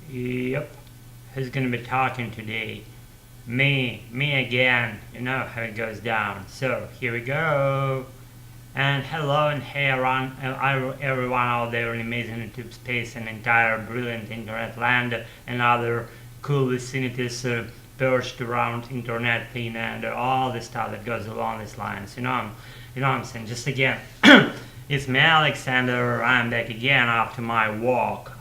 Yep. Who's gonna be talking today? Me again. You know how it goes down. So here we go. And hello and hey everyone out there in amazing YouTube space and entire brilliant internet land and other cool vicinities perched around internet thing and all the stuff that goes along these lines. You know what I'm saying? Just again, it's me Alexander. I'm back again after my walk.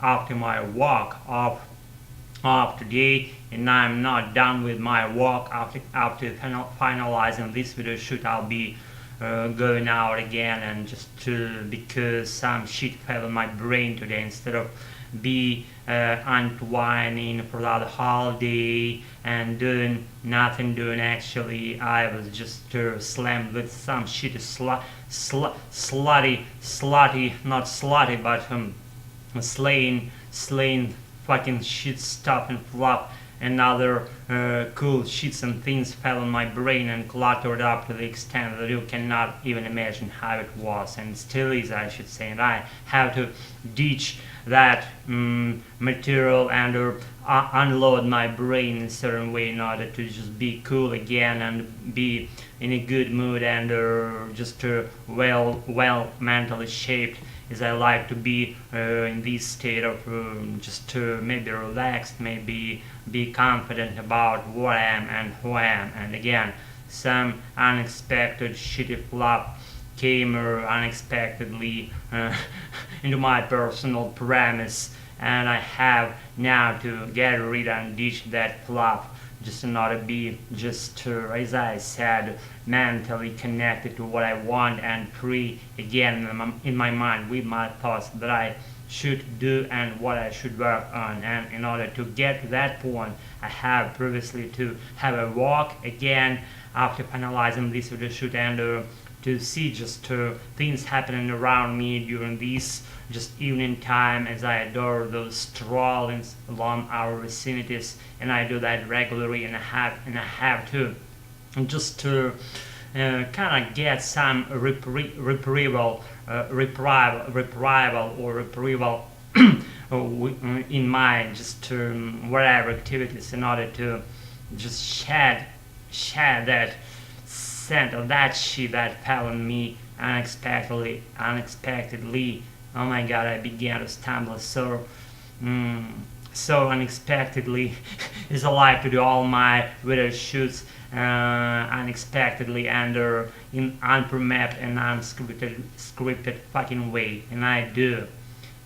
Off today, and I'm not done with my walk. After finalizing this video shoot, I'll be going out again, and just because some shit fell in my brain today, instead of be unwinding for that holiday and doing nothing doing, actually I was just slammed with some shit slutty, not slutty, but slaying fucking shit stuff and flop and other cool shits and things fell on my brain and cluttered up to the extent that you cannot even imagine how it was, and still is, I should say. And I have to ditch that material and unload my brain in a certain way in order to just be cool again and be in a good mood and just well mentally shaped, as I like to be in this state of just maybe relaxed, maybe be confident about what I am and who I am. And again, some unexpected shitty flop came unexpectedly into my personal premise, and I have now to get rid and ditch that flop, just to not be just as I said, mentally connected to what I want and free again in my mind with my thoughts that I should do and what I should work on. And in order to get to that point, I have previously to have a walk again after finalizing this video shoot, and to see just things happening around me during this just evening time, as I adore those strollings along our vicinities, and I do that regularly, and I have to just to kind of get some reprieve in my just whatever activities, in order to just shed that scent of that shit that fell on me unexpectedly. Oh my god, I began to stumble so unexpectedly. As I like to do all my video shoots unexpectedly and in unpremapped and unscripted fucking way, and I do.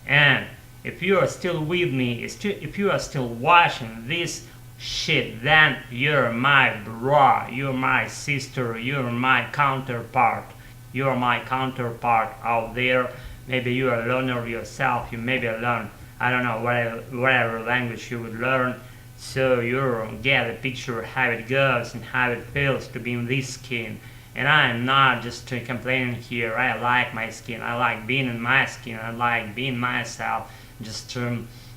And if you are still with me, if you are still watching this shit, then you're my bro, you're my sister, you're my counterpart. You're my counterpart out there. Maybe you're a learner yourself, you maybe learn, I don't know, whatever language you would learn. So you get a picture how it goes and how it feels to be in this skin. And I'm not just complaining here. I like my skin, I like being in my skin, I like being myself, just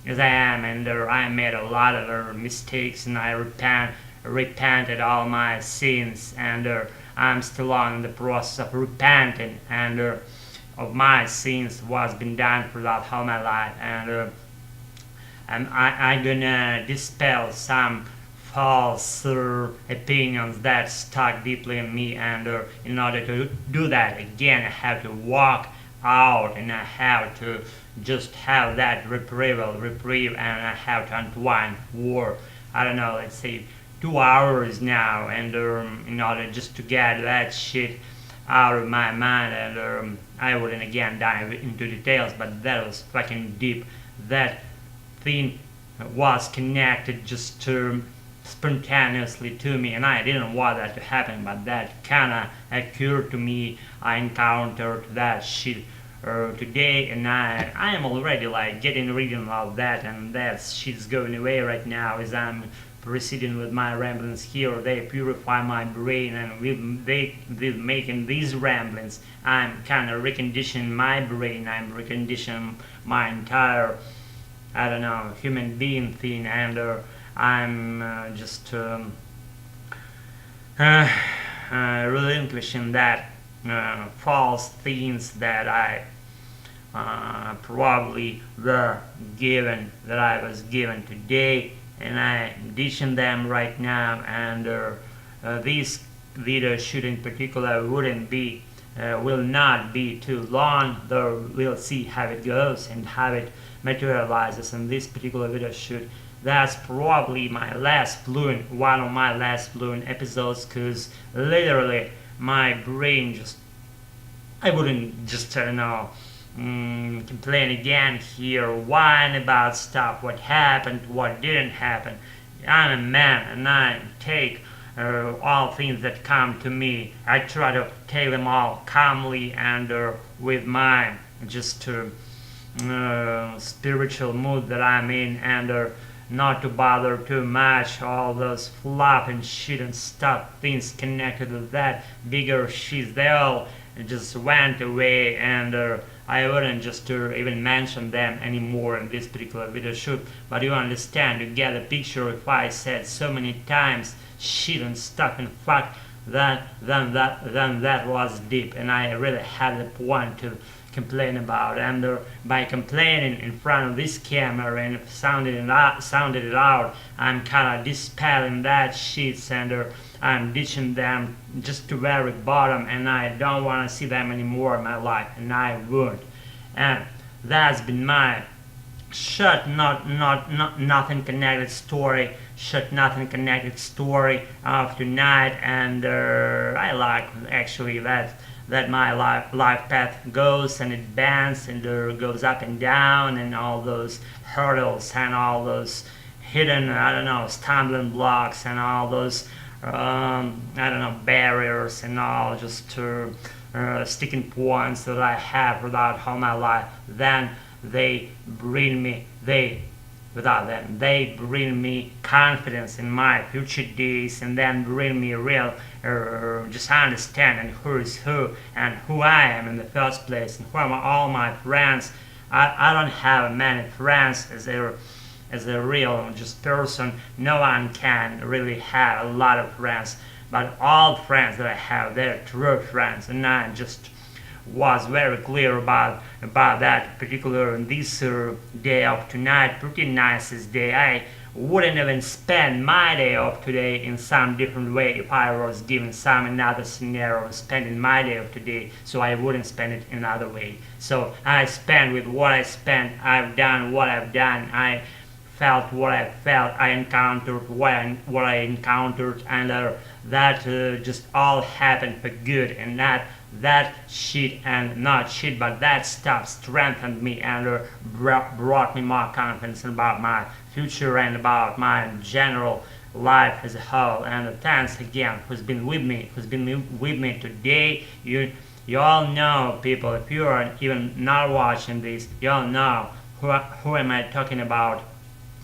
as I am. And I made a lot of mistakes, and I repented all my sins, and I'm still on the process of repenting and of my sins, what's been done throughout all my life. And I'm gonna dispel some false opinions that stuck deeply in me, and in order to do that, again, I have to walk out, and I have to just have that reprieve, and I have to unwind for, I don't know, let's say 2 hours now, and in order just to get that shit out of my mind. And I wouldn't again dive into details, but that was fucking deep. That thing was connected just spontaneously to me, and I didn't want that to happen, but that kinda occurred to me. I encountered that shit today, and I am already like getting rid of that, and that shit's going away right now as I'm proceeding with my ramblings here. They purify my brain, and with making these ramblings, I'm kind of reconditioning my brain, I'm reconditioning my entire, I don't know, human being thing, and I'm just relinquishing that false things that I probably were given that I was given today, and I'm ditching them right now. And this video shoot in particular wouldn't be will not be too long, though we'll see how it goes and how it materializes in this particular video shoot. That's probably my last fluent, one of my last fluent episodes, because literally my brain just, I wouldn't just, I don't know, complain again here, whine about stuff, what happened, what didn't happen. I'm a man and I take all things that come to me. I try to take them all calmly and with my just spiritual mood that I'm in, and not to bother too much all those fluff and shit and stuff, things connected with that bigger shit. They all just went away, and I wouldn't just even mention them anymore in this particular video shoot. But you understand, you get a picture. If I said so many times shit and stuff and fuck, then that was deep, and I really had a point to complain about. And by complaining in front of this camera and sounded it out, I'm kind of dispelling that shit, and I'm ditching them just to very bottom, and I don't want to see them anymore in my life, and I won't. And that's been my nothing connected story of tonight. And I like actually that my life path goes and it bends and goes up and down, and all those hurdles and all those hidden, I don't know, stumbling blocks and all those I don't know, barriers and all just sticking points that I have throughout all my life. Then they bring me confidence in my future days, and then bring me real just understanding who is who and who I am in the first place, and who are all my friends. I don't have many friends as a real just person. No one can really have a lot of friends, but all friends that I have, they're true friends, and I just was very clear about that particular this day of tonight. Pretty nicest day. I wouldn't even spend my day of today in some different way if I was given some another scenario of spending my day of today, so I wouldn't spend it another way. So I spend with what I spent. I've done what I've done. I felt what I felt. I encountered what I encountered, and that just all happened for good, and that shit, and not shit, but that stuff strengthened me and brought me more confidence about my future and about my general life as a whole. And thanks again who's been with me today. You all know, people, if you are even not watching this, you all know who am I talking about.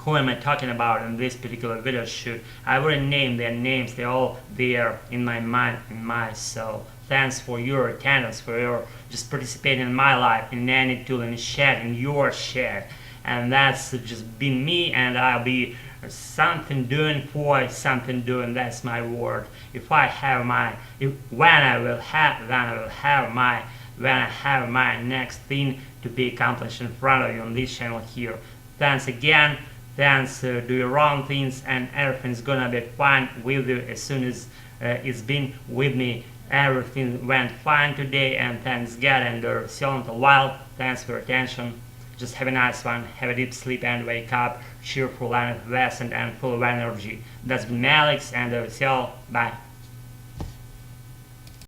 Who am I talking about in this particular video shoot? I wouldn't name their names. They're all there in my mind, in my soul. Thanks for your attendance, for your just participating in my life, in any tool, in your shed. And that's just been me, and I'll be something doing for something doing. That's my word. When I have my next thing to be accomplished in front of you on this channel here. Thanks again. Thanks. Do your wrong things, and everything's gonna be fine with you as soon as it's been with me. Everything went fine today, and thanks God, and see you in a while. Thanks for your attention. Just have a nice one. Have a deep sleep and wake up cheerful and effervescent and full of energy. That's been Alex, and see you. Bye.